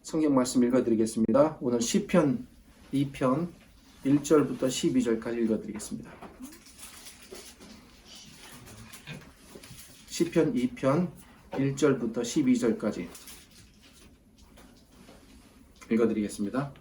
성경 말씀 읽어드리겠습니다. 오늘 시편 2편 1절부터 12절까지 읽어드리겠습니다. 시편 2편 1절부터 12절까지 읽어드리겠습니다.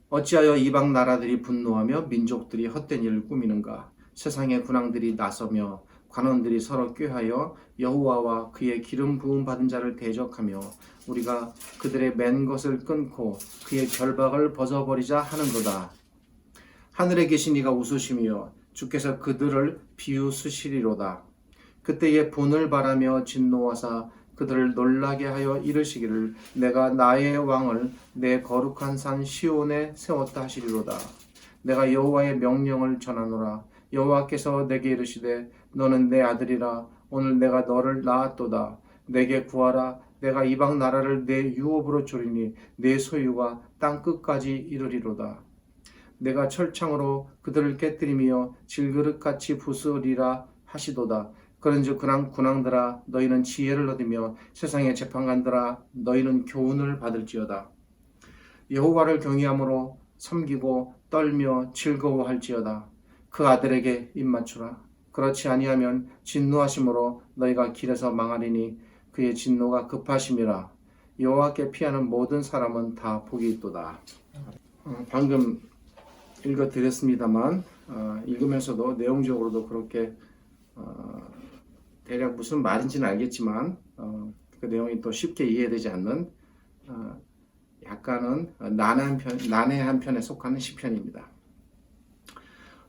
어찌하여 이방 나라들이 분노하며 민족들이 헛된 일을 꾸미는가? 세상의 군왕들이 나서며 관원들이 서로 꾀하여 여호와와 그의 기름 부음 받은 자를 대적하며 우리가 그들의 맨 것을 끊고 그의 결박을 벗어버리자 하는도다. 하늘에 계신 이가 웃으시며 주께서 그들을 비웃으시리로다. 그때에 분을 바라며 진노하사 그들을 놀라게 하여 이르시기를 내가 나의 왕을 내 거룩한 산 시온에 세웠다 하시리로다. 내가 여호와의 명령을 전하노라. 여호와께서 내게 이르시되 너는 내 아들이라. 오늘 내가 너를 낳았도다. 내게 구하라. 내가 이방 나라를 내 유업으로 주리니 내 소유가 땅 끝까지 이르리로다. 내가 철창으로 그들을 깨뜨리며 질그릇같이 부수리라 하시도다. 그런즉 군왕들아 너희는 지혜를 얻으며 세상의 재판관들아 너희는 교훈을 받을지어다. 여호와를 경외함으로 섬기고 떨며 즐거워할지어다. 그 아들에게 입맞추라. 그렇지 아니하면 진노하심으로 너희가 길에서 망하리니 그의 진노가 급하심이라. 여호와께 피하는 모든 사람은 다 복이 있도다. 방금 읽어드렸습니다만 읽으면서도 내용적으로도 그렇게 대략 무슨 말인지는 알겠지만 그 내용이 또 쉽게 이해되지 않는 약간은 난해한 편에 속하는 시편입니다.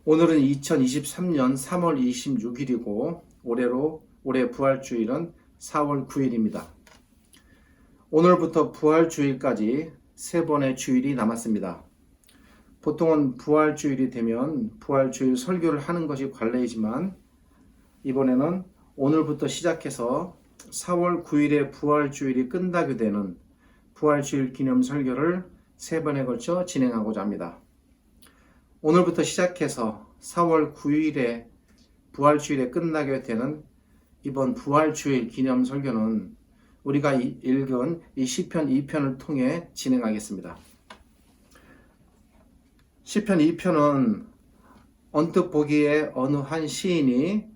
오늘은 2023년 3월 26일이고 올해 부활주일은 4월 9일입니다. 오늘부터 부활주일까지 3번의 주일이 남았습니다. 보통은 부활주일이 되면 부활주일 설교를 하는 것이 관례이지만 이번에는 오늘부터 시작해서 4월 9일에 부활주일이 끝나게 되는 부활주일 기념 설교를 3번에 걸쳐 진행하고자 합니다. 오늘부터 시작해서 4월 9일에 부활주일에 끝나게 되는 이번 부활주일 기념 설교는 우리가 읽은 이 시편 2편을 통해 진행하겠습니다. 시편 2편은 언뜻 보기에 어느 한 시인이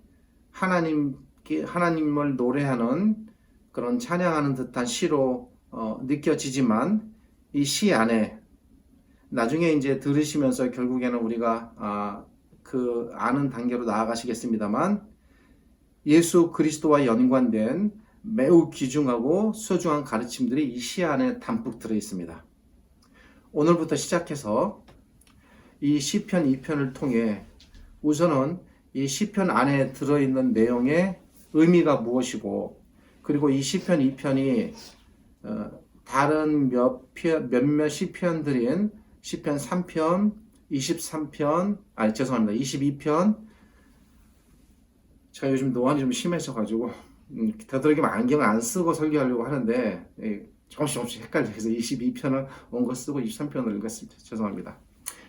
하나님을 노래하는 그런 찬양하는 듯한 시로 느껴지지만 이 시 안에 나중에 이제 들으시면서 결국에는 우리가 그 아는 단계로 나아가시겠습니다만 예수 그리스도와 연관된 매우 귀중하고 소중한 가르침들이 이 시 안에 담뿍 들어 있습니다. 오늘부터 시작해서 이 시편 2편을 통해 우선은 이 시편 안에 들어있는 내용의 의미가 무엇이고 그리고 이 시편 2편이 다른 몇몇 시편들인 시편 3편, 22편, 제가 요즘 노안이 좀 심해져가지고 되도록이면 안경을 안 쓰고 설교하려고 하는데 조금씩 헷갈려서 22편을 온 거 쓰고 23편을 읽었습니다. 죄송합니다.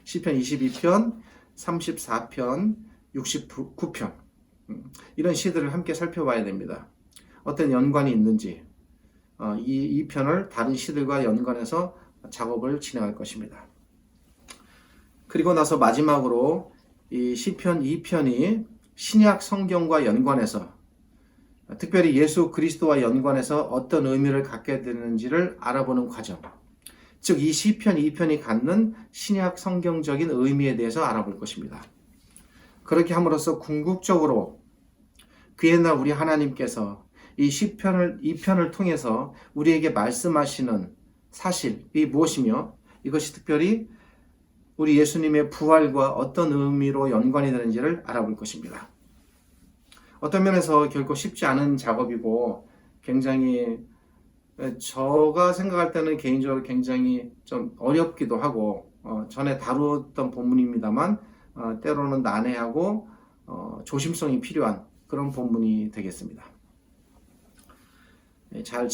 시편 22편, 34편, 69편 이런 시들을 함께 살펴봐야 됩니다. 어떤 연관이 있는지 이 편을 다른 시들과 연관해서 작업을 진행할 것입니다. 그리고 나서 마지막으로 이 시편 2편이 신약 성경과 연관해서 특별히 예수 그리스도와 연관해서 어떤 의미를 갖게 되는지를 알아보는 과정, 즉 이 시편 2편이 갖는 신약 성경적인 의미에 대해서 알아볼 것입니다. 그렇게 함으로써 궁극적으로 그의 날 우리 하나님께서 이 시편 2편을 통해서 우리에게 말씀하시는 사실이 무엇이며 이것이 특별히 우리 예수님의 부활과 어떤 의미로 연관이 되는지를 알아볼 것입니다. 어떤 면에서 결코 쉽지 않은 작업이고 굉장히 제가 생각할 때는 개인적으로 굉장히 좀 어렵기도 하고 전에 다루었던 본문입니다만 때로는 난해하고 조심성이 필요한 그런 본문이 되겠습니다. 잘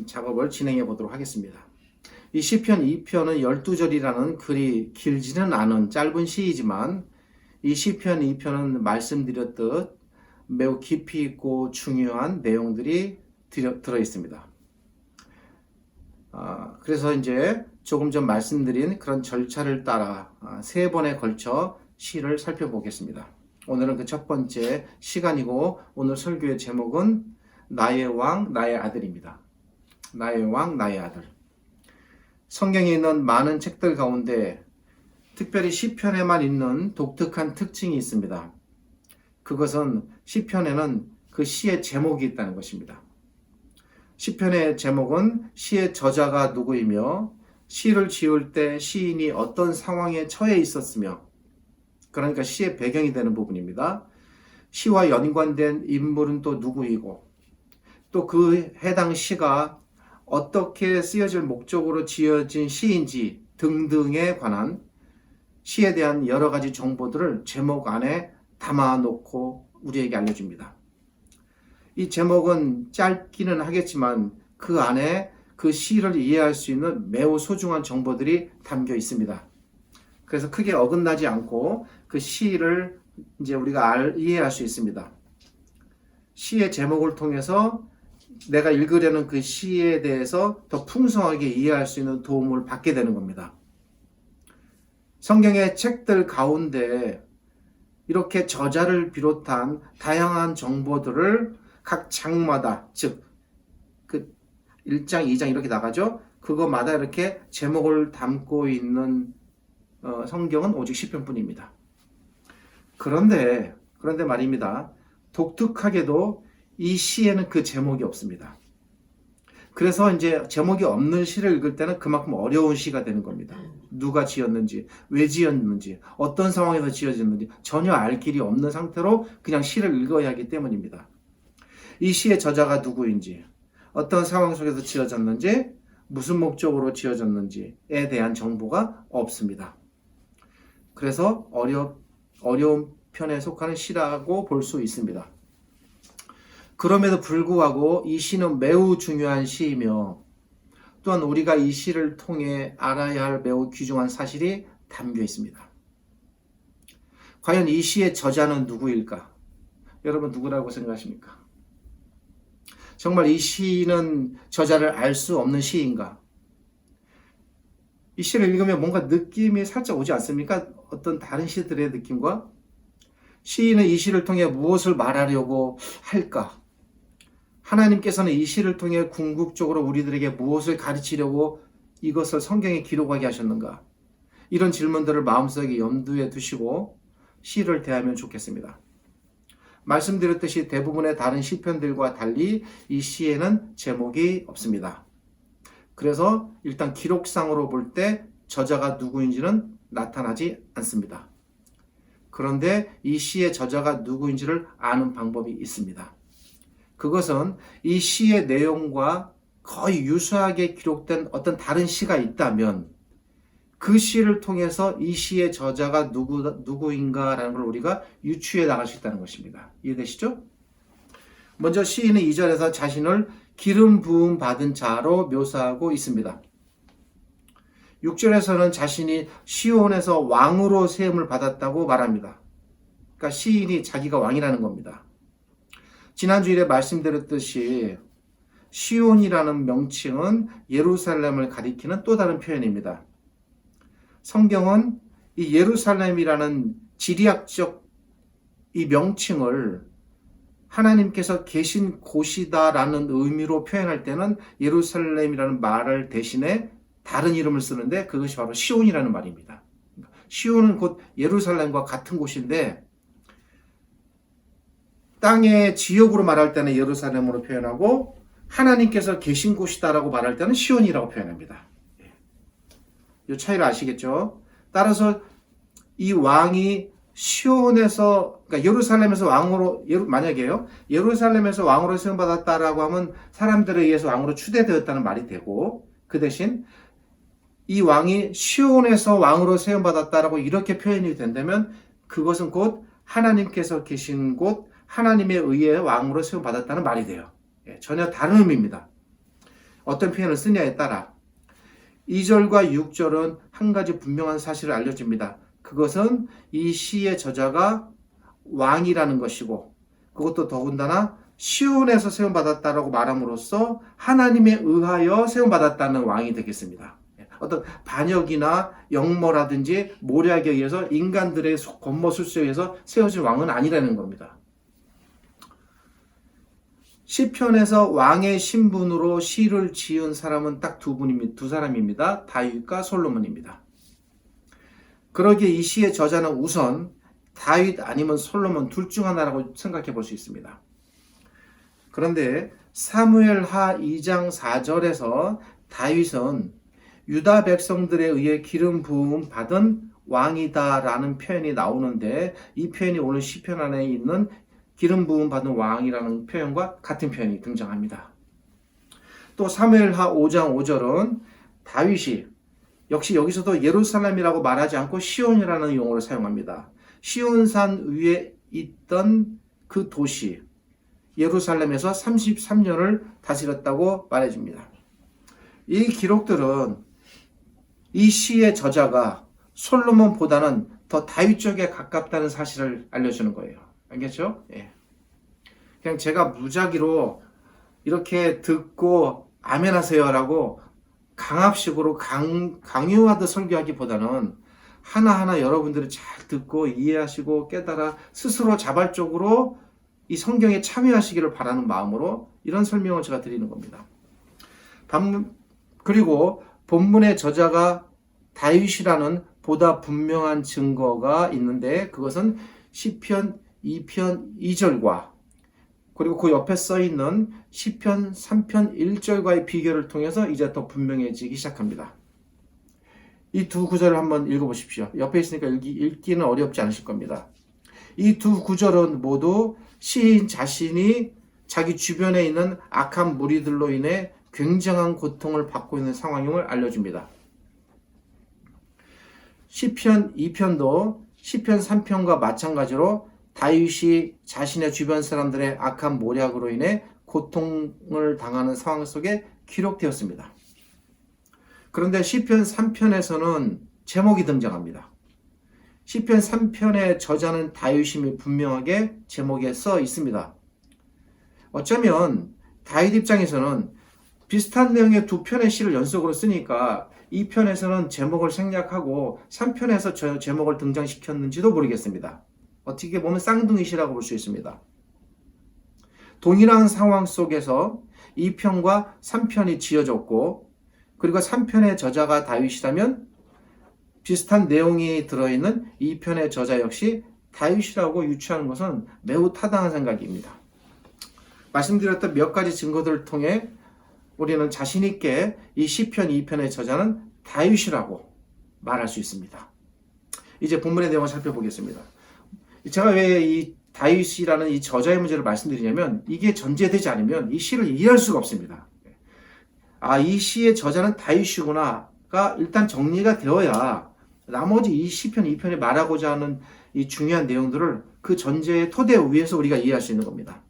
작업을 진행해 보도록 하겠습니다. 이 시편 2편은 12절이라는 그리 길지는 않은 짧은 시이지만 이 시편 2편은 말씀드렸듯 매우 깊이 있고 중요한 내용들이 들어 있습니다. 그래서 이제 조금 전 말씀드린 그런 절차를 따라 3번에 걸쳐 시를 살펴보겠습니다. 오늘은 그 첫 번째 시간이고 오늘 설교의 제목은 나의 왕, 나의 아들입니다. 나의 왕, 나의 아들. 성경에 있는 많은 책들 가운데 특별히 시편에만 있는 독특한 특징이 있습니다. 그것은 시편에는 그 시의 제목이 있다는 것입니다. 시편의 제목은 시의 저자가 누구이며 시를 지을 때 시인이 어떤 상황에 처해 있었으며, 그러니까 시의 배경이 되는 부분입니다. 시와 연관된 인물은 또 누구이고 또 그 해당 시가 어떻게 쓰여질 목적으로 지어진 시인지 등등에 관한 시에 대한 여러 가지 정보들을 제목 안에 담아놓고 우리에게 알려줍니다. 이 제목은 짧기는 하겠지만 그 안에 그 시를 이해할 수 있는 매우 소중한 정보들이 담겨 있습니다. 그래서 크게 어긋나지 않고 그 시를 이제 우리가 이해할 수 있습니다. 시의 제목을 통해서 내가 읽으려는 그 시에 대해서 더 풍성하게 이해할 수 있는 도움을 받게 되는 겁니다. 성경의 책들 가운데 이렇게 저자를 비롯한 다양한 정보들을 각 장마다, 즉 그 1장, 2장 이렇게 나가죠. 그거마다 이렇게 제목을 담고 있는 성경은 오직 시편뿐입니다. 그런데 말입니다. 독특하게도 이 시에는 그 제목이 없습니다. 그래서 이제 제목이 없는 시를 읽을 때는 그만큼 어려운 시가 되는 겁니다. 누가 지었는지, 왜 지었는지, 어떤 상황에서 지어졌는지 전혀 알 길이 없는 상태로 그냥 시를 읽어야 하기 때문입니다. 이 시의 저자가 누구인지, 어떤 상황 속에서 지어졌는지, 무슨 목적으로 지어졌는지에 대한 정보가 없습니다. 그래서 어려운 편에 속하는 시라고 볼 수 있습니다. 그럼에도 불구하고 이 시는 매우 중요한 시이며 또한 우리가 이 시를 통해 알아야 할 매우 귀중한 사실이 담겨 있습니다. 과연 이 시의 저자는 누구일까? 여러분 누구라고 생각하십니까? 정말 이 시는 저자를 알 수 없는 시인가? 이 시를 읽으면 뭔가 느낌이 살짝 오지 않습니까? 어떤 다른 시들의 느낌과? 시인은 이 시를 통해 무엇을 말하려고 할까? 하나님께서는 이 시를 통해 궁극적으로 우리들에게 무엇을 가르치려고 이것을 성경에 기록하게 하셨는가? 이런 질문들을 마음속에 염두에 두시고 시를 대하면 좋겠습니다. 말씀드렸듯이 대부분의 다른 시편들과 달리 이 시에는 제목이 없습니다. 그래서 일단 기록상으로 볼 때 저자가 누구인지는 나타나지 않습니다. 그런데 이 시의 저자가 누구인지를 아는 방법이 있습니다. 그것은 이 시의 내용과 거의 유사하게 기록된 어떤 다른 시가 있다면 그 시를 통해서 이 시의 저자가 누구인가라는 걸 우리가 유추해 나갈 수 있다는 것입니다. 이해되시죠? 먼저 시인은 2절에서 자신을 기름 부음 받은 자로 묘사하고 있습니다. 6절에서는 자신이 시온에서 왕으로 세움을 받았다고 말합니다. 그러니까 시인이 자기가 왕이라는 겁니다. 지난주일에 말씀드렸듯이 시온이라는 명칭은 예루살렘을 가리키는 또 다른 표현입니다. 성경은 이 예루살렘이라는 지리학적 이 명칭을 하나님께서 계신 곳이다라는 의미로 표현할 때는 예루살렘이라는 말을 대신에 다른 이름을 쓰는데 그것이 바로 시온이라는 말입니다. 시온은 곧 예루살렘과 같은 곳인데 땅의 지역으로 말할 때는 예루살렘으로 표현하고 하나님께서 계신 곳이다라고 말할 때는 시온이라고 표현합니다. 이 차이를 아시겠죠? 따라서 이 왕이 시온에서, 그러니까 예루살렘에서 왕으로, 만약에요, 예루살렘에서 왕으로 세움받았다라고 하면 사람들에 의해서 왕으로 추대되었다는 말이 되고, 그 대신 이 왕이 시온에서 왕으로 세움받았다라고 이렇게 표현이 된다면 그것은 곧 하나님께서 계신 곳, 하나님에 의해 왕으로 세움받았다는 말이 돼요. 전혀 다른 의미입니다. 어떤 표현을 쓰냐에 따라 2절과 6절은 한 가지 분명한 사실을 알려줍니다. 그것은 이 시의 저자가 왕이라는 것이고 그것도 더군다나 시온에서 세움받았다라고 말함으로써 하나님에 의하여 세움받았다는 왕이 되겠습니다. 어떤 반역이나 역모라든지 모략에 의해서 인간들의 권모술수에 의해서 세워진 왕은 아니라는 겁니다. 시편에서 왕의 신분으로 시를 지은 사람은 딱 두 사람입니다. 다윗과 솔로몬입니다. 그러기에 이 시의 저자는 우선 다윗 아니면 솔로몬 둘 중 하나라고 생각해 볼 수 있습니다. 그런데 사무엘하 2장 4절에서 다윗은 유다 백성들에 의해 기름 부음 받은 왕이다라는 표현이 나오는데 이 표현이 오늘 시편 안에 있는 기름 부음 받은 왕이라는 표현과 같은 표현이 등장합니다. 또 사무엘하 5장 5절은 다윗이 역시 여기서도 예루살렘이라고 말하지 않고 시온이라는 용어를 사용합니다. 시온산 위에 있던 그 도시 예루살렘에서 33년을 다스렸다고 말해줍니다. 이 기록들은 이 시의 저자가 솔로몬보다는 더 다윗 쪽에 가깝다는 사실을 알려주는 거예요. 알겠죠? 예. 그냥 제가 무작위로 이렇게 듣고 아멘 하세요라고 강압식으로 강요하듯 설교하기보다는 하나하나 여러분들이 잘 듣고 이해하시고 깨달아 스스로 자발적으로 이 성경에 참여하시기를 바라는 마음으로 이런 설명을 제가 드리는 겁니다. 그리고 본문의 저자가 다윗이라는 보다 분명한 증거가 있는데 그것은 시편 2편 2절과 그리고 그 옆에 써있는 시편 3편 1절과의 비교를 통해서 이제 더 분명해지기 시작합니다. 이 두 구절을 한번 읽어보십시오. 옆에 있으니까 읽기는 어렵지 않으실 겁니다. 이 두 구절은 모두 시인 자신이 자기 주변에 있는 악한 무리들로 인해 굉장한 고통을 받고 있는 상황임을 알려줍니다. 시편 2편도 시편 3편과 마찬가지로 다윗이 자신의 주변 사람들의 악한 모략으로 인해 고통을 당하는 상황 속에 기록되었습니다. 그런데 시편 3편에서는 제목이 등장합니다. 시편 3편의 저자는 다윗임이 분명하게 제목에 써 있습니다. 어쩌면 다윗 입장에서는 비슷한 내용의 두 편의 시를 연속으로 쓰니까 2편에서는 제목을 생략하고 3편에서 저 제목을 등장시켰는지도 모르겠습니다. 어떻게 보면 쌍둥이시라고 볼 수 있습니다. 동일한 상황 속에서 2편과 3편이 지어졌고 그리고 3편의 저자가 다윗이라면 비슷한 내용이 들어있는 2편의 저자 역시 다윗이라고 유추하는 것은 매우 타당한 생각입니다. 말씀드렸던 몇 가지 증거들을 통해 우리는 자신 있게 이 시편 2편의 저자는 다윗이라고 말할 수 있습니다. 이제 본문의 내용을 살펴보겠습니다. 제가 왜 이 다윗이라는 이 저자의 문제를 말씀드리냐면 이게 전제되지 않으면 이 시를 이해할 수가 없습니다. 이 시의 저자는 다윗이구나가 일단 정리가 되어야 나머지 이 시편 2편에 말하고자 하는 이 중요한 내용들을 그 전제의 토대 위에서 우리가 이해할 수 있는 겁니다.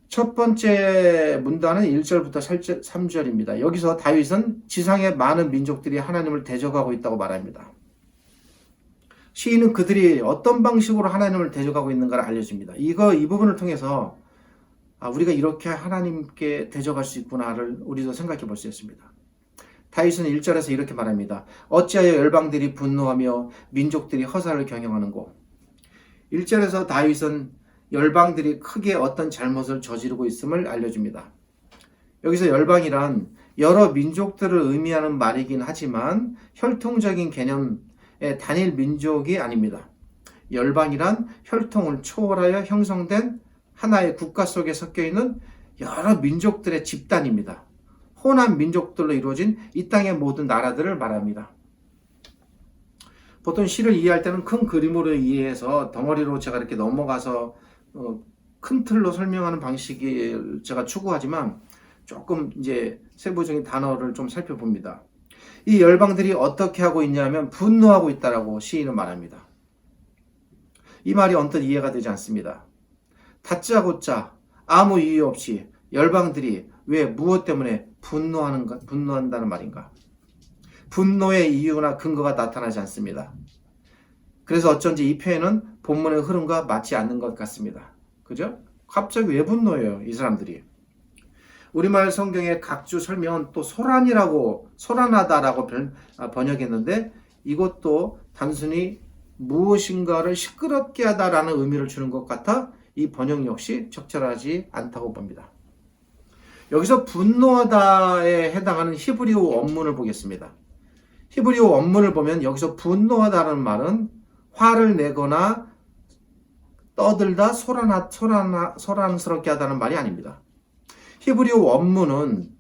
첫 번째 문단은 1절부터 3절입니다. 여기서 다윗은 지상의 많은 민족들이 하나님을 대적하고 있다고 말합니다. 시인은 그들이 어떤 방식으로 하나님을 대적하고 있는가를 알려줍니다. 이 부분을 통해서 우리가 이렇게 하나님께 대적할 수 있구나를 우리도 생각해 볼 수 있습니다. 다윗은 1절에서 이렇게 말합니다. 어찌하여 열방들이 분노하며 민족들이 허사를 경영하는고. 1절에서 다윗은 열방들이 크게 어떤 잘못을 저지르고 있음을 알려줍니다. 여기서 열방이란 여러 민족들을 의미하는 말이긴 하지만 혈통적인 개념의 단일 민족이 아닙니다. 열방이란 혈통을 초월하여 형성된 하나의 국가 속에 섞여있는 여러 민족들의 집단입니다. 혼합 민족들로 이루어진 이 땅의 모든 나라들을 말합니다. 보통 시를 이해할 때는 큰 그림으로 이해해서 덩어리로 제가 이렇게 넘어가서 큰 틀로 설명하는 방식을 제가 추구하지만 조금 이제 세부적인 단어를 좀 살펴봅니다. 이 열방들이 어떻게 하고 있냐면 분노하고 있다라고 시인은 말합니다. 이 말이 언뜻 이해가 되지 않습니다. 다짜고짜 아무 이유 없이 열방들이 왜 무엇 때문에 분노한다는 말인가? 분노의 이유나 근거가 나타나지 않습니다. 그래서 어쩐지 이 표현은 본문의 흐름과 맞지 않는 것 같습니다. 그죠? 갑자기 왜 분노해요, 이 사람들이? 우리말 성경에 각주 설명은 또 소란하다라고 번역했는데 이것도 단순히 무엇인가를 시끄럽게 하다라는 의미를 주는 것 같아 이 번역 역시 적절하지 않다고 봅니다. 여기서 분노하다에 해당하는 히브리어 원문을 보겠습니다. 히브리어 원문을 보면 여기서 분노하다는 말은 화를 내거나 떠들다 소란스럽게 하다는 말이 아닙니다. 히브리어 원문은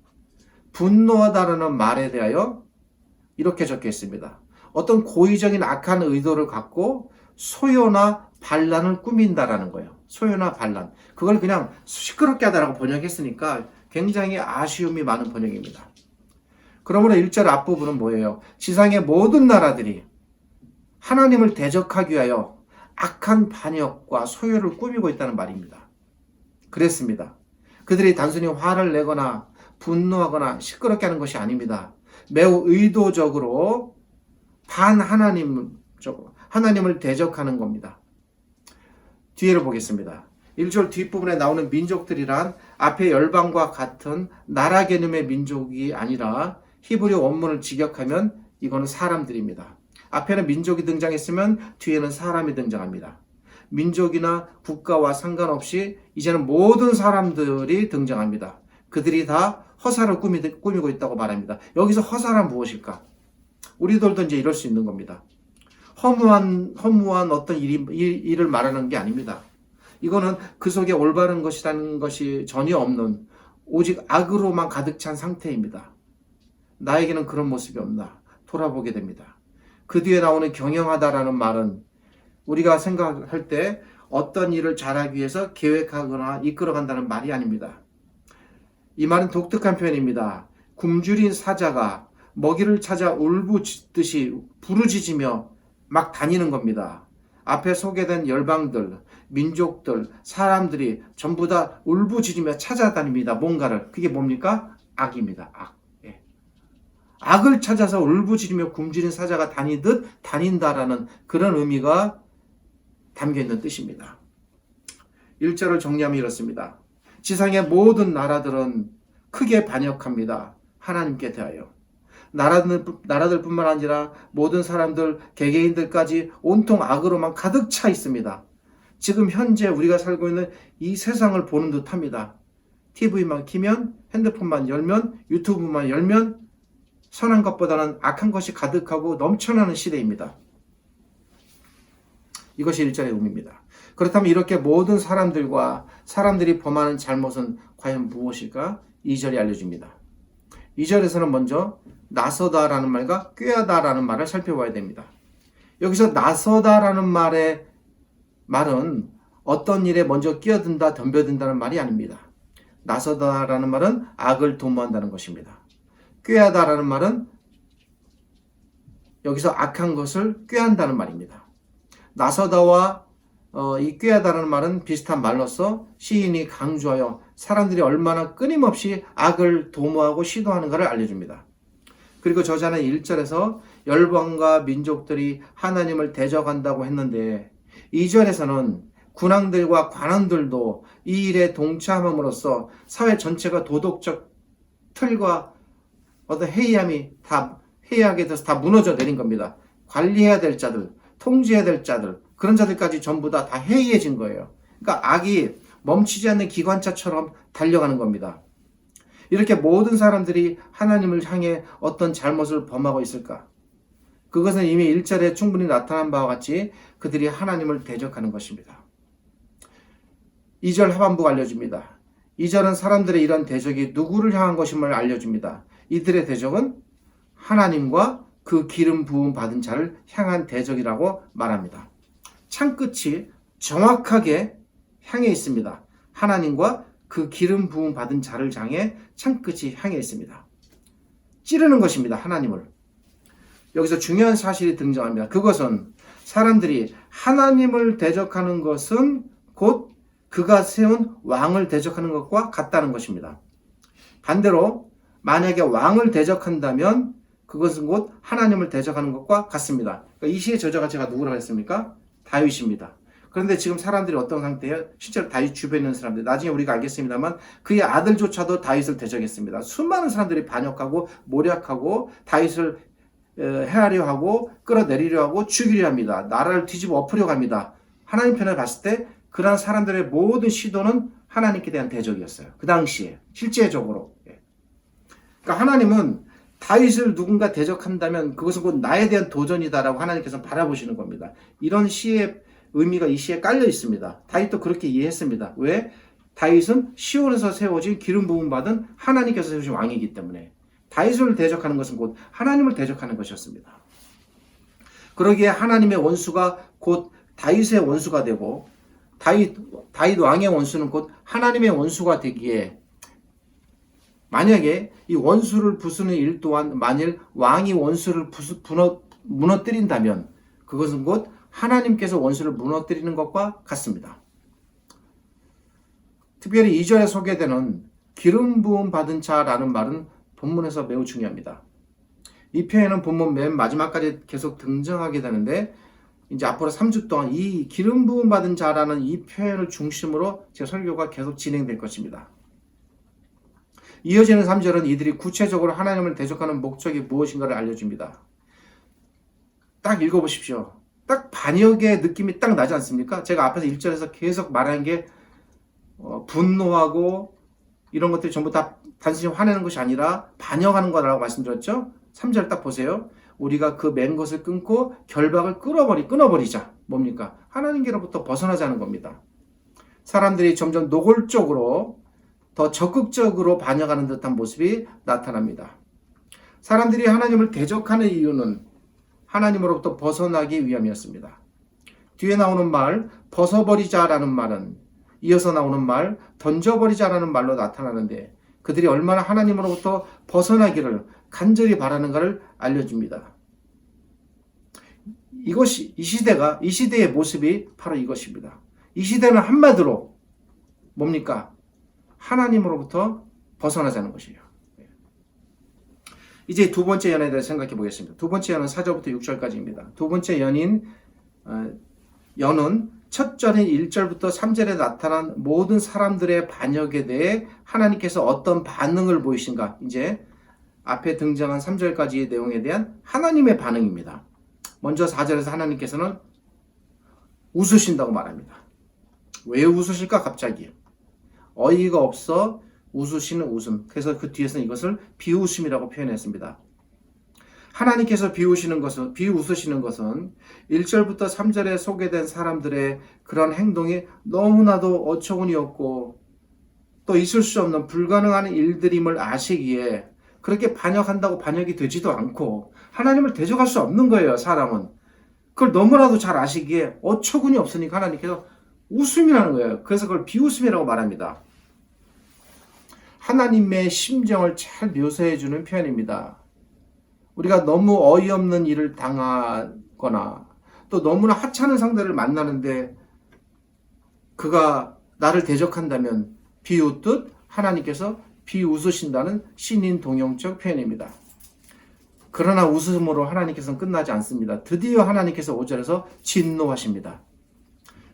분노하다라는 말에 대하여 이렇게 적혀 있습니다. 어떤 고의적인 악한 의도를 갖고 소요나 반란을 꾸민다라는 거예요. 소요나 반란. 그걸 그냥 시끄럽게 하다라고 번역했으니까 굉장히 아쉬움이 많은 번역입니다. 그러므로 1절 앞부분은 뭐예요? 지상의 모든 나라들이 하나님을 대적하기 위하여 악한 반역과 소요를 꾸미고 있다는 말입니다. 그랬습니다. 그들이 단순히 화를 내거나 분노하거나 시끄럽게 하는 것이 아닙니다. 매우 의도적으로 하나님을 대적하는 겁니다. 뒤에를 보겠습니다. 1절 뒷부분에 나오는 민족들이란 앞의 열방과 같은 나라 개념의 민족이 아니라 히브리 원문을 직역하면 이거는 사람들입니다. 앞에는 민족이 등장했으면 뒤에는 사람이 등장합니다. 민족이나 국가와 상관없이 이제는 모든 사람들이 등장합니다. 그들이 다 허사를 꾸미고 있다고 말합니다. 여기서 허사란 무엇일까? 우리들도 이제 이럴 수 있는 겁니다. 허무한 어떤 일을 말하는 게 아닙니다. 이거는 그 속에 올바른 것이라는 것이 전혀 없는 오직 악으로만 가득 찬 상태입니다. 나에게는 그런 모습이 없나 돌아보게 됩니다. 그 뒤에 나오는 경영하다라는 말은 우리가 생각할 때 어떤 일을 잘하기 위해서 계획하거나 이끌어간다는 말이 아닙니다. 이 말은 독특한 표현입니다. 굶주린 사자가 먹이를 찾아 울부짖듯이 부르짖으며 막 다니는 겁니다. 앞에 소개된 열방들, 민족들, 사람들이 전부 다 울부짖으며 찾아다닙니다. 뭔가를. 그게 뭡니까? 악입니다. 악. 예. 악을 찾아서 울부짖으며 굶주린 사자가 다니듯 다닌다라는 그런 의미가 담겨있는 뜻입니다. 1절을 정리하면 이렇습니다. 지상의 모든 나라들은 크게 반역합니다. 하나님께 대하여. 나라들뿐만 아니라 모든 사람들, 개개인들까지 온통 악으로만 가득 차 있습니다. 지금 현재 우리가 살고 있는 이 세상을 보는 듯합니다. TV만 키면, 핸드폰만 열면, 유튜브만 열면 선한 것보다는 악한 것이 가득하고 넘쳐나는 시대입니다. 이것이 1절의 의미입니다. 그렇다면 이렇게 모든 사람들이 범하는 잘못은 과연 무엇일까? 2절이 알려줍니다. 2절에서는 먼저 나서다라는 말과 꾀하다라는 말을 살펴봐야 됩니다. 여기서 나서다라는 말은 어떤 일에 먼저 끼어든다, 덤벼든다는 말이 아닙니다. 나서다라는 말은 악을 도모한다는 것입니다. 꾀하다라는 말은 여기서 악한 것을 꾀한다는 말입니다. 나서다와 이 꾀하다라는 말은 비슷한 말로서 시인이 강조하여 사람들이 얼마나 끊임없이 악을 도모하고 시도하는가를 알려줍니다. 그리고 저자는 1절에서 열방과 민족들이 하나님을 대적한다고 했는데 2절에서는 군왕들과 관원들도 이 일에 동참함으로써 사회 전체가 도덕적 틀과 어떤 해이하게 돼서 다 무너져 내린 겁니다. 관리해야 될 자들, 통제해야 될 자들, 그런 자들까지 전부 다 해이해진 거예요. 그러니까 악이 멈추지 않는 기관차처럼 달려가는 겁니다. 이렇게 모든 사람들이 하나님을 향해 어떤 잘못을 범하고 있을까? 그것은 이미 1절에 충분히 나타난 바와 같이 그들이 하나님을 대적하는 것입니다. 2절 하반부가 알려줍니다. 2절은 사람들의 이런 대적이 누구를 향한 것임을 알려줍니다. 이들의 대적은 하나님과 그 기름 부음 받은 자를 향한 대적이라고 말합니다. 창끝이 정확하게 향해 있습니다. 하나님과 그 기름 부음 받은 자를 향해 창끝이 향해 있습니다. 찌르는 것입니다. 하나님을. 여기서 중요한 사실이 등장합니다. 그것은 사람들이 하나님을 대적하는 것은 곧 그가 세운 왕을 대적하는 것과 같다는 것입니다. 반대로 만약에 왕을 대적한다면 그것은 곧 하나님을 대적하는 것과 같습니다. 그러니까 이 시의 저자가 제가 누구라고 했습니까? 다윗입니다. 그런데 지금 사람들이 어떤 상태예요? 실제로 다윗 주변에 있는 사람들, 나중에 우리가 알겠습니다만 그의 아들조차도 다윗을 대적했습니다. 수많은 사람들이 반역하고 모략하고 다윗을 헤아려 하고 끌어내리려 하고 죽이려 합니다. 나라를 뒤집어 엎으려고 합니다. 하나님 편에 봤을 때 그러한 사람들의 모든 시도는 하나님께 대한 대적이었어요. 그 당시에 실제적으로. 그러니까 하나님은 다윗을 누군가 대적한다면 그것은 곧 나에 대한 도전이다라고 하나님께서 바라보시는 겁니다. 이런 시의 의미가 이 시에 깔려 있습니다. 다윗도 그렇게 이해했습니다. 왜? 다윗은 시온에서 세워진 기름 부음 받은 하나님께서 세우신 왕이기 때문에 다윗을 대적하는 것은 곧 하나님을 대적하는 것이었습니다. 그러기에 하나님의 원수가 곧 다윗의 원수가 되고 다윗 왕의 원수는 곧 하나님의 원수가 되기에 만약에 이 원수를 부수는 일 또한 만일 왕이 원수를 무너뜨린다면 그것은 곧 하나님께서 원수를 무너뜨리는 것과 같습니다. 특별히 2절에 소개되는 기름 부음 받은 자라는 말은 본문에서 매우 중요합니다. 이 표현은 본문 맨 마지막까지 계속 등장하게 되는데 이제 앞으로 3주 동안 이 기름 부음 받은 자라는 이 표현을 중심으로 제 설교가 계속 진행될 것입니다. 이어지는 3절은 이들이 구체적으로 하나님을 대적하는 목적이 무엇인가를 알려줍니다. 딱 읽어보십시오. 딱 반역의 느낌이 딱 나지 않습니까? 제가 앞에서 1절에서 계속 말한 게 분노하고 이런 것들이 전부 다 단순히 화내는 것이 아니라 반역하는 거라고 말씀드렸죠? 3절 딱 보세요. 우리가 그 맨 것을 끊고 결박을 끊어버리자. 뭡니까? 하나님께로부터 벗어나자는 겁니다. 사람들이 점점 노골적으로 더 적극적으로 반역하는 듯한 모습이 나타납니다. 사람들이 하나님을 대적하는 이유는 하나님으로부터 벗어나기 위함이었습니다. 뒤에 나오는 말 벗어버리자라는 말은 이어서 나오는 말 던져버리자라는 말로 나타나는데 그들이 얼마나 하나님으로부터 벗어나기를 간절히 바라는가를 알려줍니다. 이 시대의 모습이 바로 이것입니다. 이 시대는 한마디로 뭡니까? 하나님으로부터 벗어나자는 것이에요. 이제 두 번째 연에 대해서 생각해 보겠습니다. 두 번째 연은 4절부터 6절까지입니다. 두 번째 연은 첫 절인 1절부터 3절에 나타난 모든 사람들의 반역에 대해 하나님께서 어떤 반응을 보이신가? 이제 앞에 등장한 3절까지의 내용에 대한 하나님의 반응입니다. 먼저 4절에서 하나님께서는 웃으신다고 말합니다. 왜 웃으실까 갑자기? 어이가 없어 웃으시는 웃음. 그래서 그 뒤에서는 이것을 비웃음이라고 표현했습니다. 하나님께서 비웃으시는 것은 1절부터 3절에 소개된 사람들의 그런 행동이 너무나도 어처구니 없고 또 있을 수 없는 불가능한 일들임을 아시기에 그렇게 반역한다고 반역이 되지도 않고 하나님을 대적할 수 없는 거예요. 사람은. 그걸 너무나도 잘 아시기에 어처구니 없으니까 하나님께서 웃음이라는 거예요. 그래서 그걸 비웃음이라고 말합니다. 하나님의 심정을 잘 묘사해주는 표현입니다. 우리가 너무 어이없는 일을 당하거나 또 너무나 하찮은 상대를 만나는데 그가 나를 대적한다면 비웃듯 하나님께서 비웃으신다는 신인 동용적 표현입니다. 그러나 웃음으로 하나님께서는 끝나지 않습니다. 드디어 하나님께서 5절에서 진노하십니다.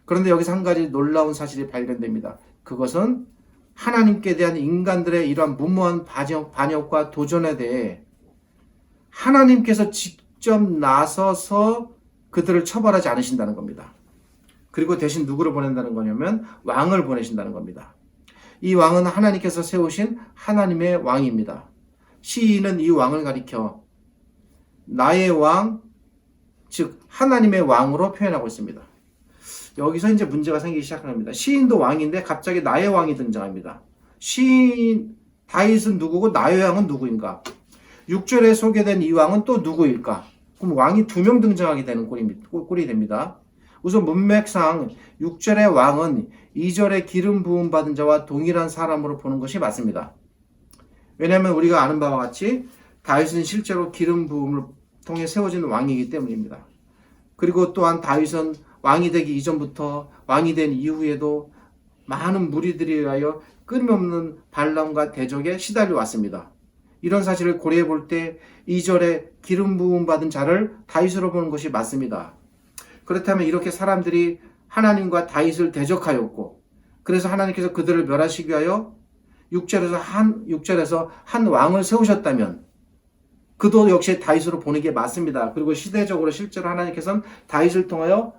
그런데 여기서 한 가지 놀라운 사실이 발견됩니다. 그것은 하나님께 대한 인간들의 이러한 무모한 반역과 도전에 대해 하나님께서 직접 나서서 그들을 처벌하지 않으신다는 겁니다. 그리고 대신 누구를 보낸다는 거냐면 왕을 보내신다는 겁니다. 이 왕은 하나님께서 세우신 하나님의 왕입니다. 시인은 이 왕을 가리켜 나의 왕, 즉 하나님의 왕으로 표현하고 있습니다. 여기서 이제 문제가 생기기 시작합니다. 시인도 왕인데 갑자기 나의 왕이 등장합니다. 다윗은 누구고 나의 왕은 누구인가? 6절에 소개된 이 왕은 또 누구일까? 그럼 왕이 2명 등장하게 되는 꼴이 됩니다. 우선 문맥상 6절의 왕은 2절의 기름 부음 받은 자와 동일한 사람으로 보는 것이 맞습니다. 왜냐하면 우리가 아는 바와 같이 다윗은 실제로 기름 부음을 통해 세워진 왕이기 때문입니다. 그리고 또한 다윗은 왕이 되기 이전부터 왕이 된 이후에도 많은 무리들에 의하여 끊임없는 반란과 대적에 시달려 왔습니다. 이런 사실을 고려해 볼 때 2절에 기름 부음 받은 자를 다윗으로 보는 것이 맞습니다. 그렇다면 이렇게 사람들이 하나님과 다윗을 대적하였고, 그래서 하나님께서 그들을 멸하시기 위하여 6절에서 한 왕을 세우셨다면 그도 역시 다윗으로 보는 게 맞습니다. 그리고 시대적으로 실제로 하나님께서는 다윗을 통하여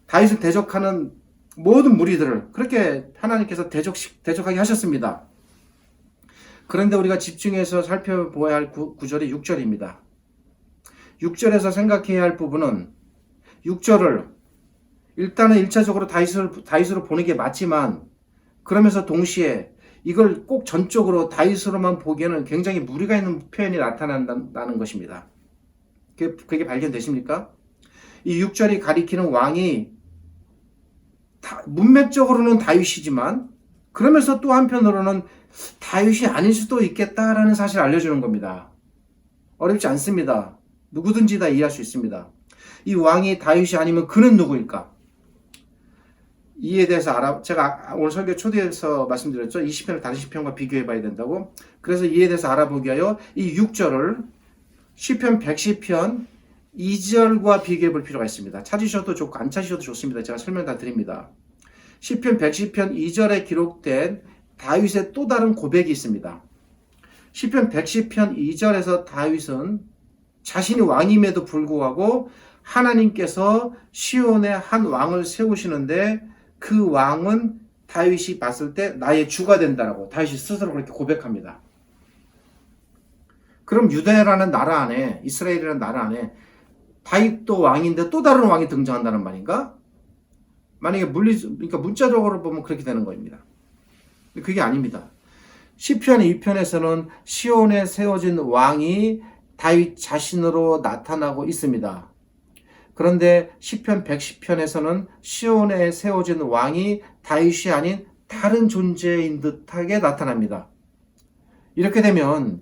다윗을 대적하는 모든 무리들을 그렇게 하나님께서 대적하게 하셨습니다. 그런데 우리가 집중해서 살펴보아야 할 구절이 6절입니다. 6절에서 생각해야 할 부분은 6절을 일단은 1차적으로 다윗으로 보는 게 맞지만, 그러면서 동시에 이걸 꼭 전적으로 다윗으로만 보기에는 굉장히 무리가 있는 표현이 나타난다는 것입니다. 그게 발견되십니까? 이 6절이 가리키는 왕이 문맥적으로는 다윗이지만 그러면서 또 한편으로는 다윗이 아닐 수도 있겠다라는 사실을 알려주는 겁니다. 어렵지 않습니다. 누구든지 다 이해할 수 있습니다. 이 왕이 다윗이 아니면 그는 누구일까? 이에 대해서 제가 오늘 설교 초대에서 말씀드렸죠. 이 시편을 다른 시편과 비교해 봐야 된다고. 그래서 이에 대해서 알아보기 위하여 이 6절을 시편 110편 2절과 비교해 볼 필요가 있습니다. 찾으셔도 좋고 안 찾으셔도 좋습니다. 제가 설명 다 드립니다. 시편 110편 2절에 기록된 다윗의 또 다른 고백이 있습니다. 시편 110편 2절에서 다윗은 자신이 왕임에도 불구하고 하나님께서 시온에 한 왕을 세우시는데 그 왕은 다윗이 봤을 때 나의 주가 된다라고 다윗이 스스로 그렇게 고백합니다. 그럼 유다라는 나라 안에, 이스라엘이라는 나라 안에 다윗도 왕인데 또 다른 왕이 등장한다는 말인가? 만약에 그러니까 문자적으로 보면 그렇게 되는 겁니다. 그게 아닙니다. 시편 2편에서는 시온에 세워진 왕이 다윗 자신으로 나타나고 있습니다. 그런데 시편 110편에서는 시온에 세워진 왕이 다윗이 아닌 다른 존재인 듯하게 나타납니다. 이렇게 되면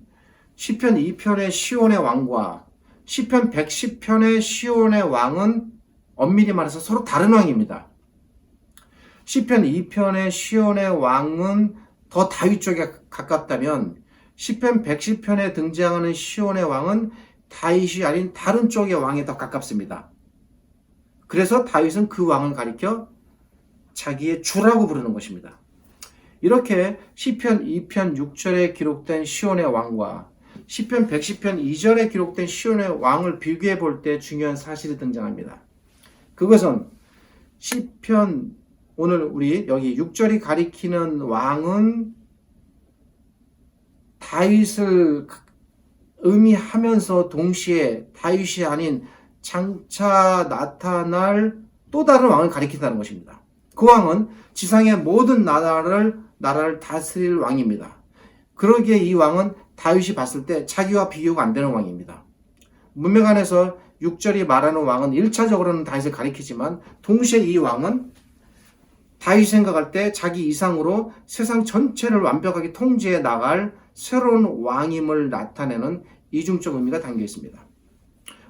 시편 2편의 시온의 왕과 시편 110편의 시온의 왕은 엄밀히 말해서 서로 다른 왕입니다. 시편 2편의 시온의 왕은 더 다윗 쪽에 가깝다면 시편 110편에 등장하는 시온의 왕은 다윗이 아닌 다른 쪽의 왕에 더 가깝습니다. 그래서 다윗은 그 왕을 가리켜 자기의 주라고 부르는 것입니다. 이렇게 시편 2편 6절에 기록된 시온의 왕과 시편 110편 2절에 기록된 시온의 왕을 비교해 볼 때 중요한 사실이 등장합니다. 그것은 시편 오늘 우리 여기 6절이 가리키는 왕은 다윗을 의미하면서 동시에 다윗이 아닌 장차 나타날 또 다른 왕을 가리킨다는 것입니다. 그 왕은 지상의 모든 나라를 다스릴 왕입니다. 그러기에 이 왕은 다윗이 봤을 때 자기와 비교가 안 되는 왕입니다. 문맥 안에서 6절이 말하는 왕은 1차적으로는 다윗을 가리키지만 동시에 이 왕은 다윗이 생각할 때 자기 이상으로 세상 전체를 완벽하게 통제해 나갈 새로운 왕임을 나타내는 이중적 의미가 담겨 있습니다.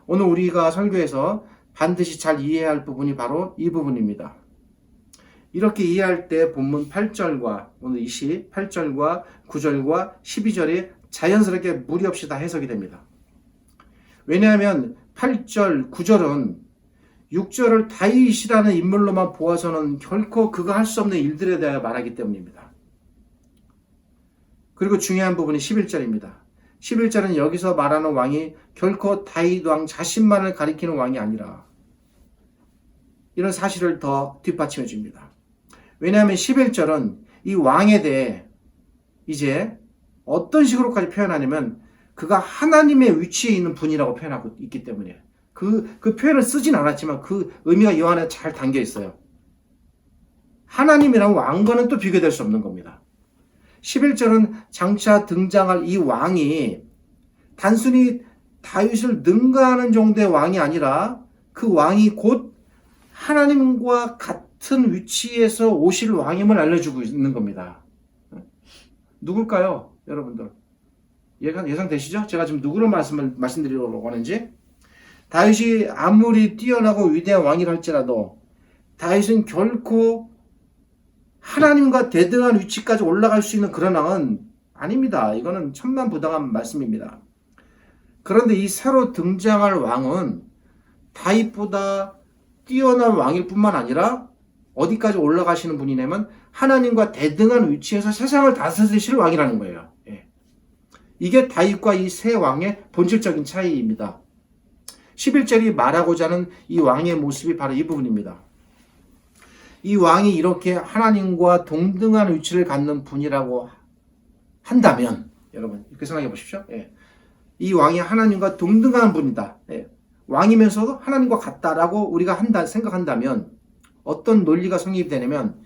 오늘 우리가 설교에서 반드시 잘 이해해야 할 부분이 바로 이 부분입니다. 이렇게 이해할 때 본문 8절과 오늘 28절과 9절과 12절이 자연스럽게 무리 없이 다 해석이 됩니다. 왜냐하면 8절, 9절은 6절을 다윗이라는 인물로만 보아서는 결코 그가 할 수 없는 일들에 대하여 말하기 때문입니다. 그리고 중요한 부분이 11절입니다. 11절은 여기서 말하는 왕이 결코 다윗 왕 자신만을 가리키는 왕이 아니라 이런 사실을 더 뒷받침해 줍니다. 왜냐하면 11절은 이 왕에 대해 이제 어떤 식으로까지 표현하냐면 그가 하나님의 위치에 있는 분이라고 표현하고 있기 때문에 그 표현을 쓰진 않았지만 그 의미가 이 안에 잘 담겨 있어요. 하나님이랑 왕과는 또 비교될 수 없는 겁니다. 11절은 장차 등장할 이 왕이 단순히 다윗을 능가하는 정도의 왕이 아니라 그 왕이 곧 하나님과 같은 위치에서 오실 왕임을 알려주고 있는 겁니다. 누굴까요? 여러분들 예상되시죠? 제가 지금 누구를 말씀드리려고 하는지. 다윗이 아무리 뛰어나고 위대한 왕이라 할지라도 다윗은 결코 하나님과 대등한 위치까지 올라갈 수 있는 그런 왕은 아닙니다. 이거는 천만부당한 말씀입니다. 그런데 이 새로 등장할 왕은 다윗보다 뛰어난 왕일 뿐만 아니라 어디까지 올라가시는 분이냐면 하나님과 대등한 위치에서 세상을 다스리실 왕이라는 거예요. 예. 이게 다윗과 이 세 왕의 본질적인 차이입니다. 11절이 말하고자 하는 이 왕의 모습이 바로 이 부분입니다. 이 왕이 이렇게 하나님과 동등한 위치를 갖는 분이라고 한다면, 여러분 이렇게 생각해 보십시오. 예. 이 왕이 하나님과 동등한 분이다. 예. 왕이면서도 하나님과 같다라고 우리가 생각한다면 어떤 논리가 성립이 되냐면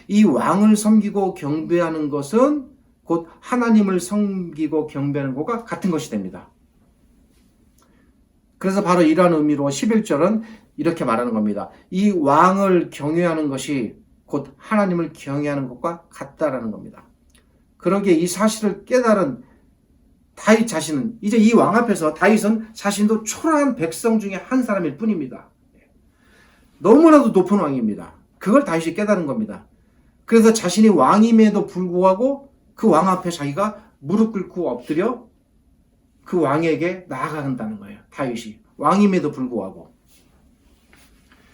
이 왕을 섬기고 경배하는 것은 곧 하나님을 섬기고 경배하는 것과 같은 것이 됩니다. 그래서 바로 이러한 의미로 11절은 이렇게 말하는 겁니다. 이 왕을 경외하는 것이 곧 하나님을 경외하는 것과 같다라는 겁니다. 그러기에 이 사실을 깨달은 다윗 자신은 이제 이 왕 앞에서 다윗은 자신도 초라한 백성 중에 한 사람일 뿐입니다. 너무나도 높은 왕입니다. 그걸 다윗이 깨달은 겁니다. 그래서 자신이 왕임에도 불구하고 그 왕 앞에 자기가 무릎 꿇고 엎드려 그 왕에게 나아간다는 거예요. 다윗이 왕임에도 불구하고.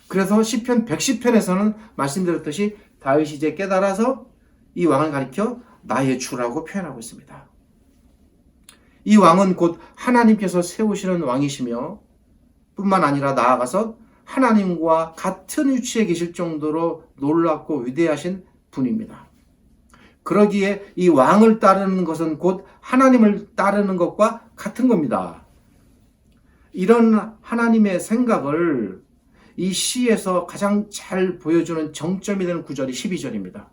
그래서 시편 110편에서는 말씀드렸듯이 다윗이 이제 깨달아서 이 왕을 가리켜 나의 주라고 표현하고 있습니다. 이 왕은 곧 하나님께서 세우시는 왕이시며 뿐만 아니라 나아가서 하나님과 같은 위치에 계실 정도로 놀랍고 위대하신 분입니다. 그러기에 이 왕을 따르는 것은 곧 하나님을 따르는 것과 같은 겁니다. 이런 하나님의 생각을 이 시에서 가장 잘 보여주는 정점이 되는 구절이 12절입니다.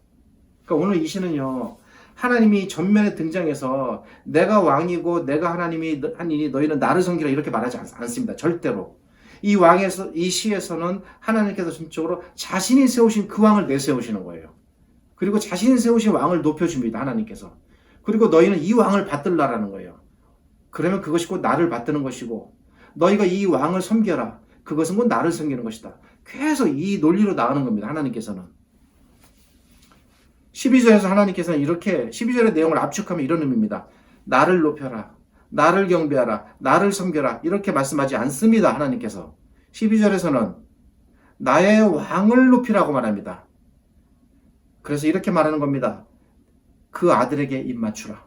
그러니까 오늘 이 시는요, 하나님이 전면에 등장해서 내가 왕이고 내가 하나님이 하니니 너희는 나를 섬기라 이렇게 말하지 않습니다. 절대로. 이 시에서는 하나님께서 전적으로 자신이 세우신 그 왕을 내세우시는 거예요. 그리고 자신이 세우신 왕을 높여줍니다. 하나님께서. 그리고 너희는 이 왕을 받들라라는 거예요. 그러면 그것이 곧 나를 받드는 것이고 너희가 이 왕을 섬겨라. 그것은 곧 나를 섬기는 것이다. 계속 이 논리로 나가는 겁니다. 하나님께서는. 12절에서 하나님께서는 이렇게 12절의 내용을 압축하면 이런 의미입니다. 나를 높여라. 나를 경배하라. 나를 섬겨라. 이렇게 말씀하지 않습니다. 하나님께서. 12절에서는 나의 왕을 높이라고 말합니다. 그래서 이렇게 말하는 겁니다. 그 아들에게 입맞추라.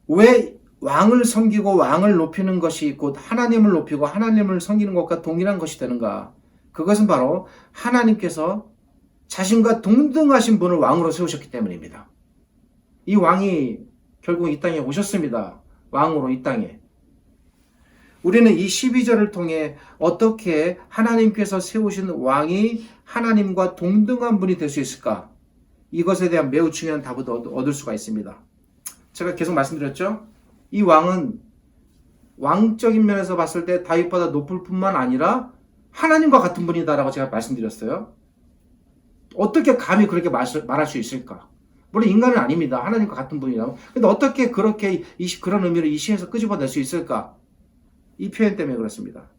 왜 왕을 섬기고 왕을 높이는 것이 곧 하나님을 높이고 하나님을 섬기는 것과 동일한 것이 되는가? 그것은 바로 하나님께서 자신과 동등하신 분을 왕으로 세우셨기 때문입니다. 이 왕이 결국 이 땅에 오셨습니다. 왕으로 이 땅에. 우리는 이 12절을 통해 어떻게 하나님께서 세우신 왕이 하나님과 동등한 분이 될 수 있을까? 이것에 대한 매우 중요한 답을 얻을 수가 있습니다. 제가 계속 말씀드렸죠? 이 왕은 왕적인 면에서 봤을 때 다윗보다 높을 뿐만 아니라 하나님과 같은 분이다라고 제가 말씀드렸어요. 어떻게 감히 그렇게 말할 수 있을까? 물론 인간은 아닙니다. 하나님과 같은 분이라고. 근데 어떻게 그렇게 그런 의미를 이 시에서 끄집어낼 수 있을까? 이 표현 때문에 그렇습니다.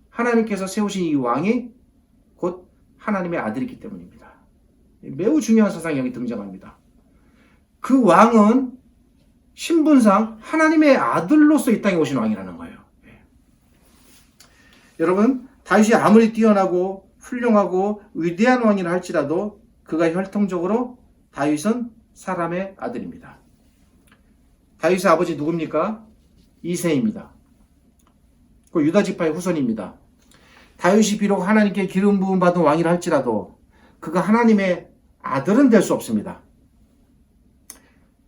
하나님께서 세우신 이 왕이 곧 하나님의 아들이기 때문입니다. 매우 중요한 사상이 여기 등장합니다. 그 왕은 신분상 하나님의 아들로서 이 땅에 오신 왕이라는 거예요. 여러분, 다윗이 아무리 뛰어나고 훌륭하고 위대한 왕이라 할지라도 그가 혈통적으로 다윗은 사람의 아들입니다. 다윗의 아버지 누굽니까? 이새입니다. 그 유다 지파의 후손입니다. 다윗이 비록 하나님께 기름 부음 받은 왕이라 할지라도 그가 하나님의 아들은 될 수 없습니다.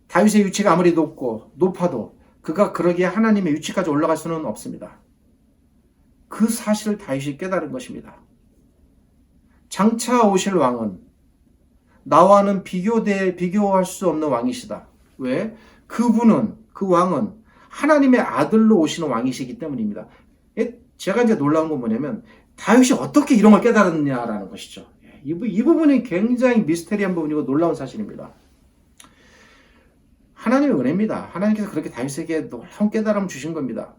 다윗의 위치가 아무리 높아도 그가 그러기에 하나님의 위치까지 올라갈 수는 없습니다. 그 사실을 다윗이 깨달은 것입니다. 장차 오실 왕은 나와는 비교할 수 없는 왕이시다. 왜? 그 왕은 하나님의 아들로 오시는 왕이시기 때문입니다. 제가 이제 놀라운 건 뭐냐면 다윗이 어떻게 이런 걸 깨달았느냐라는 것이죠. 이 부분이 굉장히 미스테리한 부분이고 놀라운 사실입니다. 하나님의 은혜입니다. 하나님께서 그렇게 다윗에게 놀라운 깨달음을 주신 겁니다.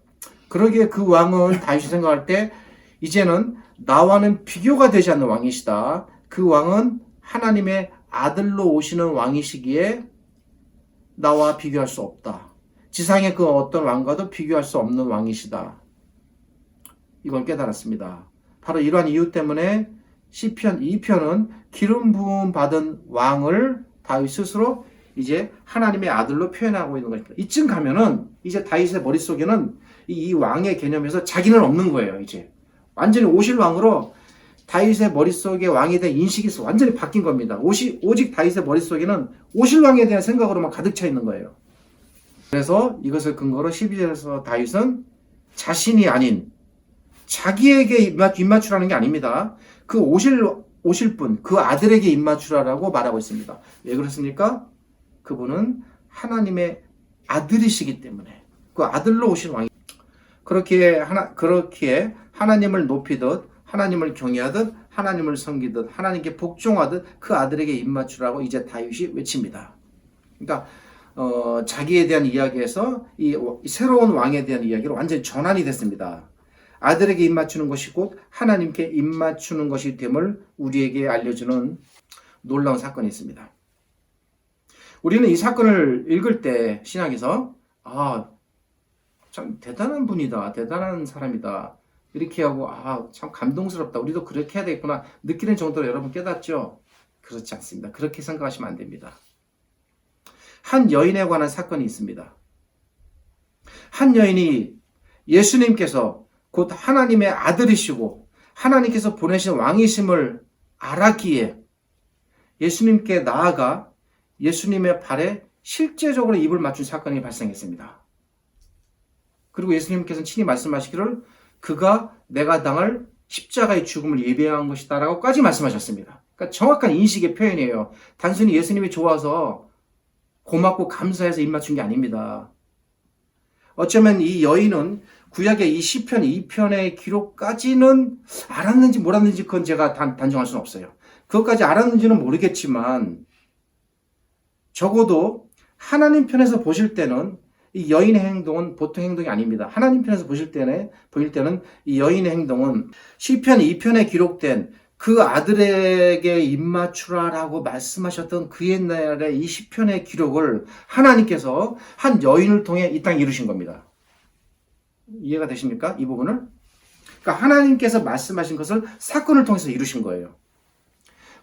그러기에 그 왕은 다윗이 생각할 때 이제는 나와는 비교가 되지 않는 왕이시다. 그 왕은 하나님의 아들로 오시는 왕이시기에 나와 비교할 수 없다. 지상의 그 어떤 왕과도 비교할 수 없는 왕이시다. 이걸 깨달았습니다. 바로 이러한 이유 때문에 시편 2편은 기름 부음 받은 왕을 다윗 스스로 이제 하나님의 아들로 표현하고 있는 것입니다. 이쯤 가면은 이제 다윗의 머릿속에는 이 왕의 개념에서 자기는 없는 거예요. 이제 완전히 오실 왕으로 다윗의 머릿속에 왕에 대한 인식이 완전히 바뀐 겁니다. 오직 다윗의 머릿속에는 오실 왕에 대한 생각으로만 가득 차 있는 거예요. 그래서 이것을 근거로 12절에서 다윗은 자신이 아닌 자기에게 입맞추라는 게 아닙니다. 그 오실 분, 그 아들에게 입맞추라라고 말하고 있습니다. 왜 그렇습니까? 그분은 하나님의 아들이시기 때문에 그 아들로 오신 왕이 그렇게 하나님을 높이듯 하나님을 경외하듯 하나님을 섬기듯 하나님께 복종하듯 그 아들에게 입맞추라고 이제 다윗이 외칩니다. 그러니까 자기에 대한 이야기에서 이 새로운 왕에 대한 이야기로 완전히 전환이 됐습니다. 아들에게 입맞추는 것이 곧 하나님께 입맞추는 것이 됨을 우리에게 알려주는 놀라운 사건이 있습니다. 우리는 이 사건을 읽을 때 신약에서 참 대단한 분이다, 대단한 사람이다 이렇게 하고 참 감동스럽다, 우리도 그렇게 해야 되겠구나 느끼는 정도로 여러분 깨닫죠? 그렇지 않습니다. 그렇게 생각하시면 안 됩니다. 한 여인에 관한 사건이 있습니다. 한 여인이 예수님께서 곧 하나님의 아들이시고 하나님께서 보내신 왕이심을 알았기에 예수님께 나아가 예수님의 발에 실제적으로 입을 맞춘 사건이 발생했습니다. 그리고 예수님께서는 친히 말씀하시기를 그가 내가 당할 십자가의 죽음을 예배한 것이다 라고까지 말씀하셨습니다. 그러니까 정확한 인식의 표현이에요. 단순히 예수님이 좋아서 고맙고 감사해서 입맞춘 게 아닙니다. 어쩌면 이 여인은 구약의 이 시편 2편의 기록까지는 알았는지 몰랐는지 그건 제가 단정할 수는 없어요. 그것까지 알았는지는 모르겠지만 적어도 하나님 편에서 보실 때는 이 여인의 행동은 보통 행동이 아닙니다. 하나님 편에서 보일 때는 이 여인의 행동은 시편 2편에 기록된 그 아들에게 입맞추라라고 말씀하셨던 그 옛날의 이 시편의 기록을 하나님께서 한 여인을 통해 이 땅에 이루신 겁니다. 이해가 되십니까? 이 부분을? 그러니까 하나님께서 말씀하신 것을 사건을 통해서 이루신 거예요.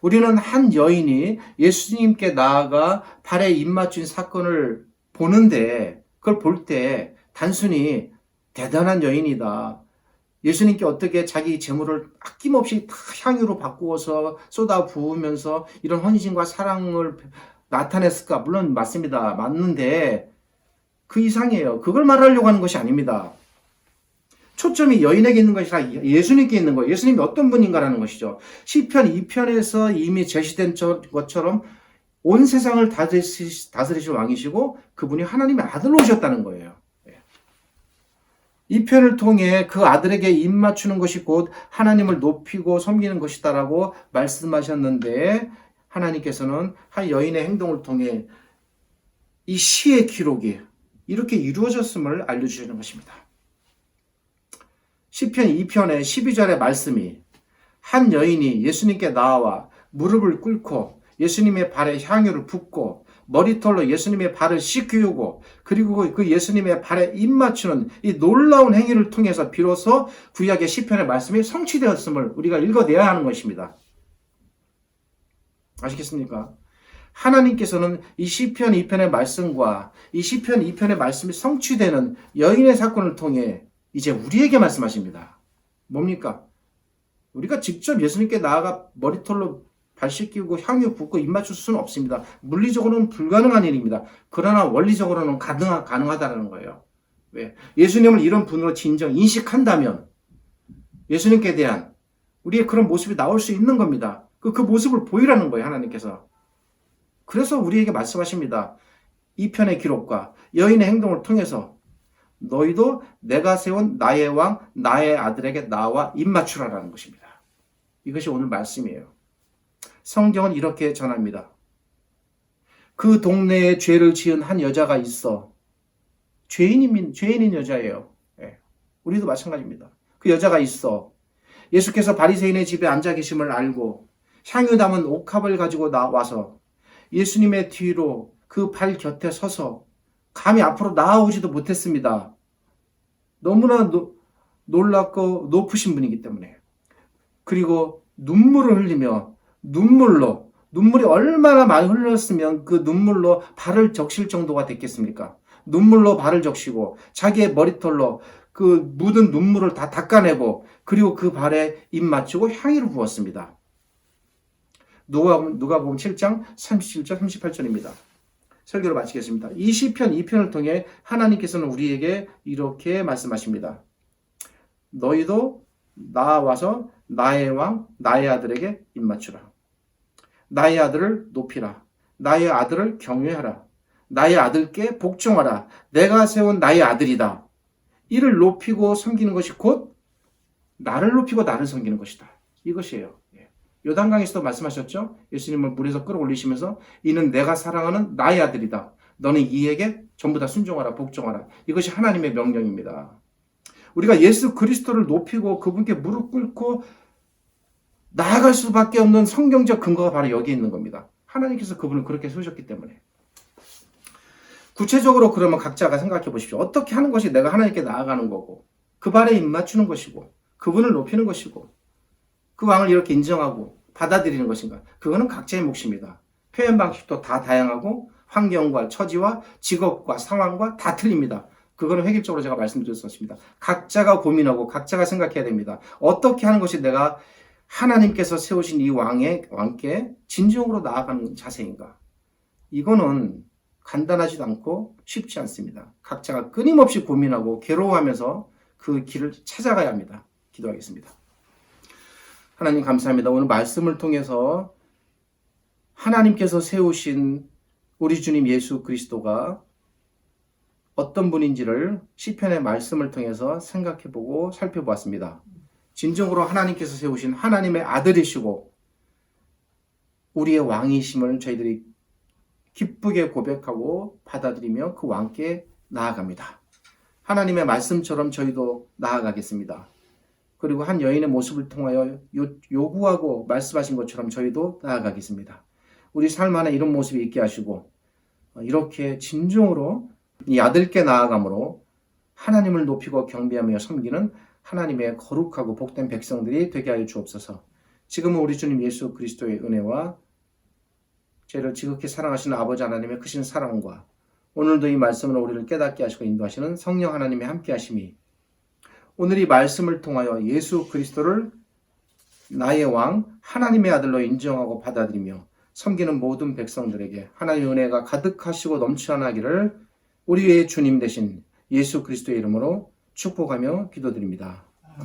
우리는 한 여인이 예수님께 나아가 발에 입맞춘 사건을 보는데 그걸 볼 때 단순히 대단한 여인이다, 예수님께 어떻게 자기 재물을 아낌없이 다 향유로 바꾸어서 쏟아 부으면서 이런 헌신과 사랑을 나타냈을까? 물론 맞습니다. 맞는데 그 이상이에요. 그걸 말하려고 하는 것이 아닙니다. 초점이 여인에게 있는 것이 아니라 예수님께 있는 거예요. 예수님이 어떤 분인가라는 것이죠. 시편 2편에서 이미 제시된 것처럼 온 세상을 다스리실 왕이시고 그분이 하나님의 아들로 오셨다는 거예요. 이 편을 통해 그 아들에게 입맞추는 것이 곧 하나님을 높이고 섬기는 것이다라고 말씀하셨는데 하나님께서는 한 여인의 행동을 통해 이 시의 기록이 이렇게 이루어졌음을 알려주시는 것입니다. 시편 2편의 12절의 말씀이 한 여인이 예수님께 나와 무릎을 꿇고 예수님의 발에 향유를 붓고 머리털로 예수님의 발을 씻기우고 그리고 그 예수님의 발에 입맞추는 이 놀라운 행위를 통해서 비로소 구약의 시편의 말씀이 성취되었음을 우리가 읽어내야 하는 것입니다. 아시겠습니까? 하나님께서는 이 시편 2편의 말씀과 이 시편 2편의 말씀이 성취되는 여인의 사건을 통해 이제 우리에게 말씀하십니다. 뭡니까? 우리가 직접 예수님께 나아가 머리털로 발 씻기고 향유 붓고 입 맞출 수는 없습니다. 물리적으로는 불가능한 일입니다. 그러나 원리적으로는 가능하다는 거예요. 왜? 예수님을 이런 분으로 진정 인식한다면 예수님께 대한 우리의 그런 모습이 나올 수 있는 겁니다. 그 모습을 보이라는 거예요. 하나님께서. 그래서 우리에게 말씀하십니다. 이 편의 기록과 여인의 행동을 통해서 너희도 내가 세운 나의 왕 나의 아들에게 나와 입맞추라라는 것입니다. 이것이 오늘 말씀이에요. 성경은 이렇게 전합니다. 그 동네에 죄를 지은 한 여자가 있어. 죄인인 여자예요. 네. 우리도 마찬가지입니다. 그 여자가 있어. 예수께서 바리새인의 집에 앉아 계심을 알고 향유 담은 옥합을 가지고 나와서 예수님의 뒤로 그 발 곁에 서서 감히 앞으로 나아오지도 못했습니다. 너무나 놀랍고 높으신 분이기 때문에. 그리고 눈물을 흘리며 눈물이 얼마나 많이 흘렀으면 그 눈물로 발을 적실 정도가 됐겠습니까? 눈물로 발을 적시고 자기의 머리털로 그 묻은 눈물을 다 닦아내고 그리고 그 발에 입 맞추고 향유를 부었습니다. 누가복음 7장 37절 38절입니다. 설교를 마치겠습니다. 이 시편 2편을 통해 하나님께서는 우리에게 이렇게 말씀하십니다. 너희도 나와서 나의 왕, 나의 아들에게 입맞추라. 나의 아들을 높이라. 나의 아들을 경외하라. 나의 아들께 복종하라. 내가 세운 나의 아들이다. 이를 높이고 섬기는 것이 곧 나를 높이고 나를 섬기는 것이다. 이것이에요. 요단강에서도 말씀하셨죠? 예수님을 물에서 끌어올리시면서 이는 내가 사랑하는 나의 아들이다. 너는 이에게 전부 다 순종하라, 복종하라. 이것이 하나님의 명령입니다. 우리가 예수 그리스도를 높이고 그분께 무릎 꿇고 나아갈 수밖에 없는 성경적 근거가 바로 여기 있는 겁니다. 하나님께서 그분을 그렇게 세우셨기 때문에. 구체적으로 그러면 각자가 생각해 보십시오. 어떻게 하는 것이 내가 하나님께 나아가는 거고 그 발에 입맞추는 것이고 그분을 높이는 것이고 그 왕을 이렇게 인정하고 받아들이는 것인가? 그거는 각자의 몫입니다. 표현 방식도 다 다양하고 환경과 처지와 직업과 상황과 다 틀립니다. 그거는 획일적으로 제가 말씀드릴 수 없습니다. 각자가 고민하고 각자가 생각해야 됩니다. 어떻게 하는 것이 내가 하나님께서 세우신 이 왕께 진정으로 나아가는 자세인가? 이거는 간단하지도 않고 쉽지 않습니다. 각자가 끊임없이 고민하고 괴로워하면서 그 길을 찾아가야 합니다. 기도하겠습니다. 하나님 감사합니다. 오늘 말씀을 통해서 하나님께서 세우신 우리 주님 예수 그리스도가 어떤 분인지를 시편의 말씀을 통해서 생각해보고 살펴보았습니다. 진정으로 하나님께서 세우신 하나님의 아들이시고 우리의 왕이심을 저희들이 기쁘게 고백하고 받아들이며 그 왕께 나아갑니다. 하나님의 말씀처럼 저희도 나아가겠습니다. 그리고 한 여인의 모습을 통하여 요구하고 말씀하신 것처럼 저희도 나아가겠습니다. 우리 삶 안에 이런 모습이 있게 하시고 이렇게 진정으로 이 아들께 나아감으로 하나님을 높이고 경배하며 섬기는 하나님의 거룩하고 복된 백성들이 되게 하여 주옵소서. 지금은 우리 주님 예수 그리스도의 은혜와 저희를 지극히 사랑하시는 아버지 하나님의 크신 사랑과 오늘도 이 말씀으로 우리를 깨닫게 하시고 인도하시는 성령 하나님의 함께 하심이 오늘 이 말씀을 통하여 예수 그리스도를 나의 왕 하나님의 아들로 인정하고 받아들이며 섬기는 모든 백성들에게 하나님의 은혜가 가득하시고 넘쳐나기를 우리의 주님 되신 예수 그리스도의 이름으로 축복하며 기도드립니다.